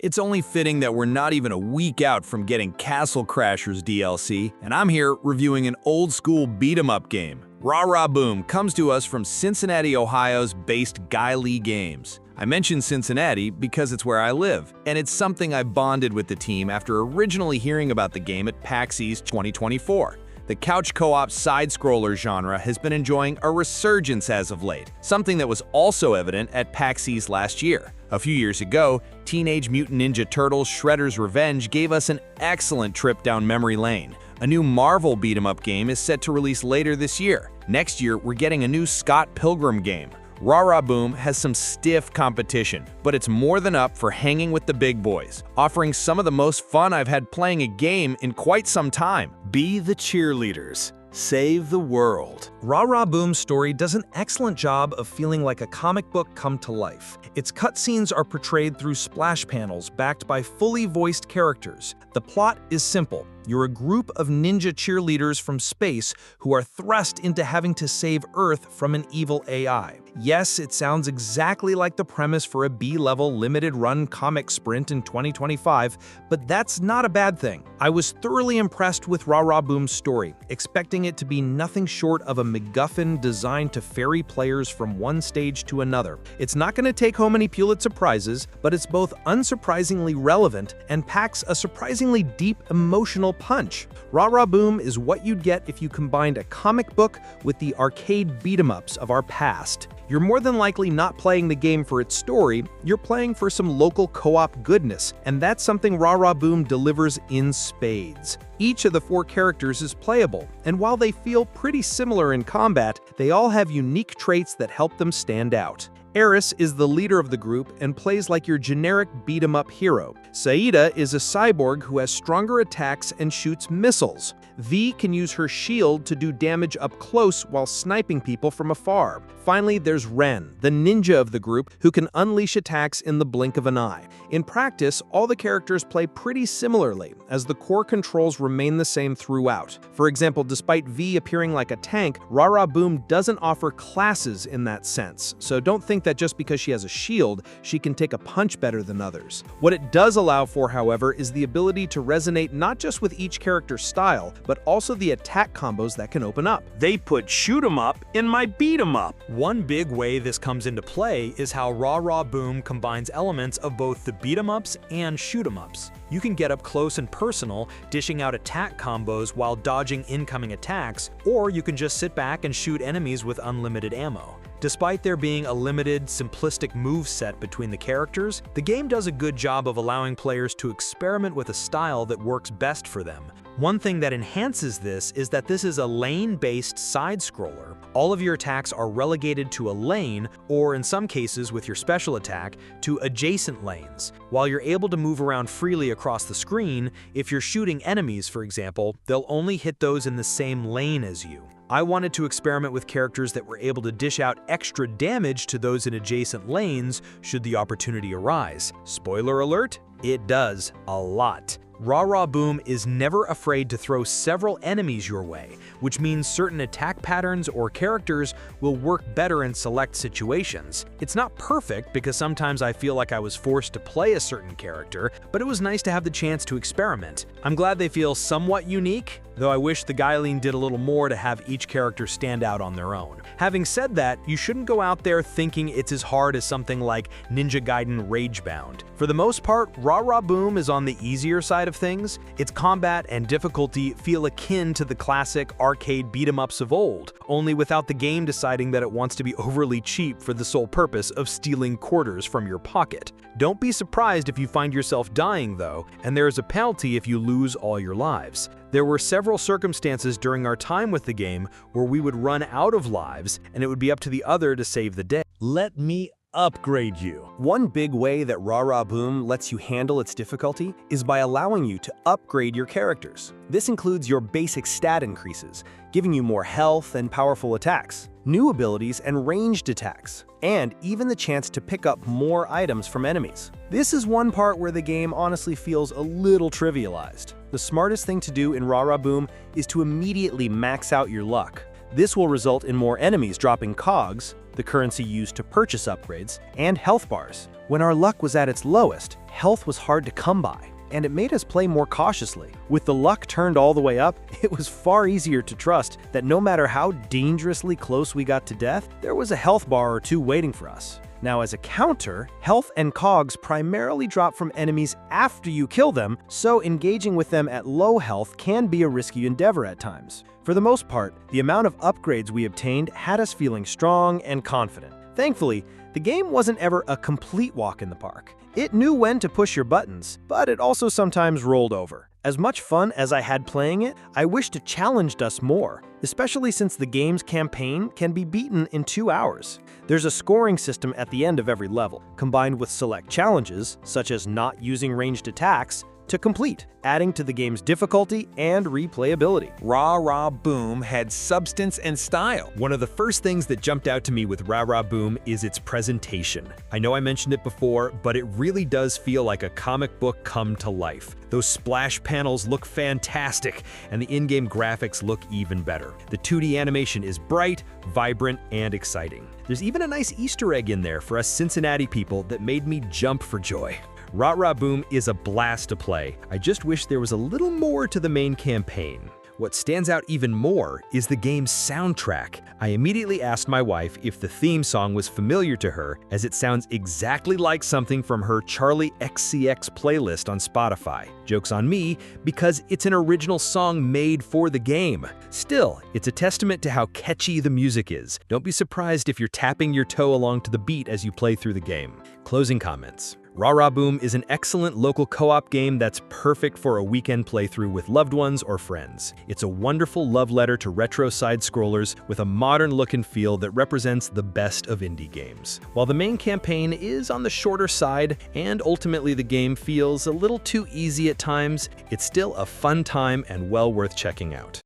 It's only fitting that we're not even a week out from getting Castle Crashers DLC, and I'm here reviewing an old-school beat-em-up game. Rah-Rah Boom comes to us from Cincinnati, Ohio's based Guy Lee Games. I mention Cincinnati because it's where I live, and it's something I bonded with the team after originally hearing about the game at PAX East 2024. The couch co-op side-scroller genre has been enjoying a resurgence as of late, something that was also evident at PAX East last year. A few years ago, Teenage Mutant Ninja Turtles Shredder's Revenge gave us an excellent trip down memory lane. A new Marvel beat-em-up game is set to release later this year. Next year, we're getting a new Scott Pilgrim game. Rah-Rah Boom has some stiff competition, but it's more than up for hanging with the big boys, offering some of the most fun I've had playing a game in quite some time. Be the cheerleaders. Save the world. Rah-Rah Boom's story does an excellent job of feeling like a comic book come to life. Its cutscenes are portrayed through splash panels backed by fully voiced characters. The plot is simple. You're a group of ninja cheerleaders from space who are thrust into having to save Earth from an evil AI. Yes, it sounds exactly like the premise for a B-level limited-run comic sprint in 2025, but that's not a bad thing. I was thoroughly impressed with Rah-Rah Boom's story, expecting it to be nothing short of a MacGuffin designed to ferry players from one stage to another. It's not going to take home any Pulitzer Prizes, but it's both unsurprisingly relevant and packs a surprisingly deep emotional punch. Rah-Rah Boom is what you'd get if you combined a comic book with the arcade beat-em-ups of our past. You're more than likely not playing the game for its story, you're playing for some local co-op goodness, and that's something Rah-Rah Boom delivers in spades. Each of the 4 characters is playable, and while they feel pretty similar in combat, they all have unique traits that help them stand out. Eris is the leader of the group and plays like your generic beat-em-up hero. Saida is a cyborg who has stronger attacks and shoots missiles. V can use her shield to do damage up close while sniping people from afar. Finally, there's Ren, the ninja of the group, who can unleash attacks in the blink of an eye. In practice, all the characters play pretty similarly, as the core controls remain the same throughout. For example, despite V appearing like a tank, Rah-Rah Boom doesn't offer classes in that sense, so don't think that just because she has a shield, she can take a punch better than others. What it does allow for, however, is the ability to resonate not just with each character's style, but also the attack combos that can open up. They put shoot 'em up in my beat 'em up. One big way this comes into play is how Rah-Rah Boom combines elements of both the beat-em-ups and shoot-em-ups. You can get up close and personal, dishing out attack combos while dodging incoming attacks, or you can just sit back and shoot enemies with unlimited ammo. Despite there being a limited, simplistic move set between the characters, the game does a good job of allowing players to experiment with a style that works best for them. One thing that enhances this is that this is a lane-based side-scroller. All of your attacks are relegated to a lane, or in some cases with your special attack, to adjacent lanes. While you're able to move around freely across the screen, if you're shooting enemies, for example, they'll only hit those in the same lane as you. I wanted to experiment with characters that were able to dish out extra damage to those in adjacent lanes should the opportunity arise. Spoiler alert, it does a lot. Rah-Rah Boom is never afraid to throw several enemies your way, which means certain attack patterns or characters will work better in select situations. It's not perfect because sometimes I feel like I was forced to play a certain character, but it was nice to have the chance to experiment. I'm glad they feel somewhat unique, though I wish the Guy Lee did a little more to have each character stand out on their own. Having said that, you shouldn't go out there thinking it's as hard as something like Ninja Gaiden Ragebound. For the most part, Rah-Rah Boom is on the easier side of things. Its combat and difficulty feel akin to the classic arcade beat-em-ups of old, only without the game deciding that it wants to be overly cheap for the sole purpose of stealing quarters from your pocket. Don't be surprised if you find yourself dying though, and there is a penalty if you lose all your lives. There were several circumstances during our time with the game where we would run out of lives and it would be up to the other to save the day. Let me upgrade you. One big way that Rah-Rah Boom lets you handle its difficulty is by allowing you to upgrade your characters. This includes your basic stat increases, giving you more health and powerful attacks, new abilities and ranged attacks, and even the chance to pick up more items from enemies. This is one part where the game honestly feels a little trivialized. The smartest thing to do in Rah-Rah Boom is to immediately max out your luck. This will result in more enemies dropping cogs, the currency used to purchase upgrades, and health bars. When our luck was at its lowest, health was hard to come by, and it made us play more cautiously. With the luck turned all the way up, it was far easier to trust that no matter how dangerously close we got to death, there was a health bar or two waiting for us. Now, as a counter, health and cogs primarily drop from enemies after you kill them, so engaging with them at low health can be a risky endeavor at times. For the most part, the amount of upgrades we obtained had us feeling strong and confident. Thankfully, the game wasn't ever a complete walk in the park. It knew when to push your buttons, but it also sometimes rolled over. As much fun as I had playing it, I wished it challenged us more, especially since the game's campaign can be beaten in 2 hours. There's a scoring system at the end of every level, combined with select challenges, such as not using ranged attacks, to complete, adding to the game's difficulty and replayability. Rah Rah Boom had substance and style. One of the first things that jumped out to me with Rah Rah Boom is its presentation. I know I mentioned it before, but it really does feel like a comic book come to life. Those splash panels look fantastic, and the in-game graphics look even better. The 2D animation is bright, vibrant, and exciting. There's even a nice Easter egg in there for us Cincinnati people that made me jump for joy. Rah Rah Boom is a blast to play. I just wish there was a little more to the main campaign. What stands out even more is the game's soundtrack. I immediately asked my wife if the theme song was familiar to her, as it sounds exactly like something from her Charlie XCX playlist on Spotify. Joke's on me, because it's an original song made for the game. Still, it's a testament to how catchy the music is. Don't be surprised if you're tapping your toe along to the beat as you play through the game. Closing comments. Rah Rah Boom is an excellent local co-op game that's perfect for a weekend playthrough with loved ones or friends. It's a wonderful love letter to retro side-scrollers with a modern look and feel that represents the best of indie games. While the main campaign is on the shorter side, and ultimately the game feels a little too easy at times, it's still a fun time and well worth checking out.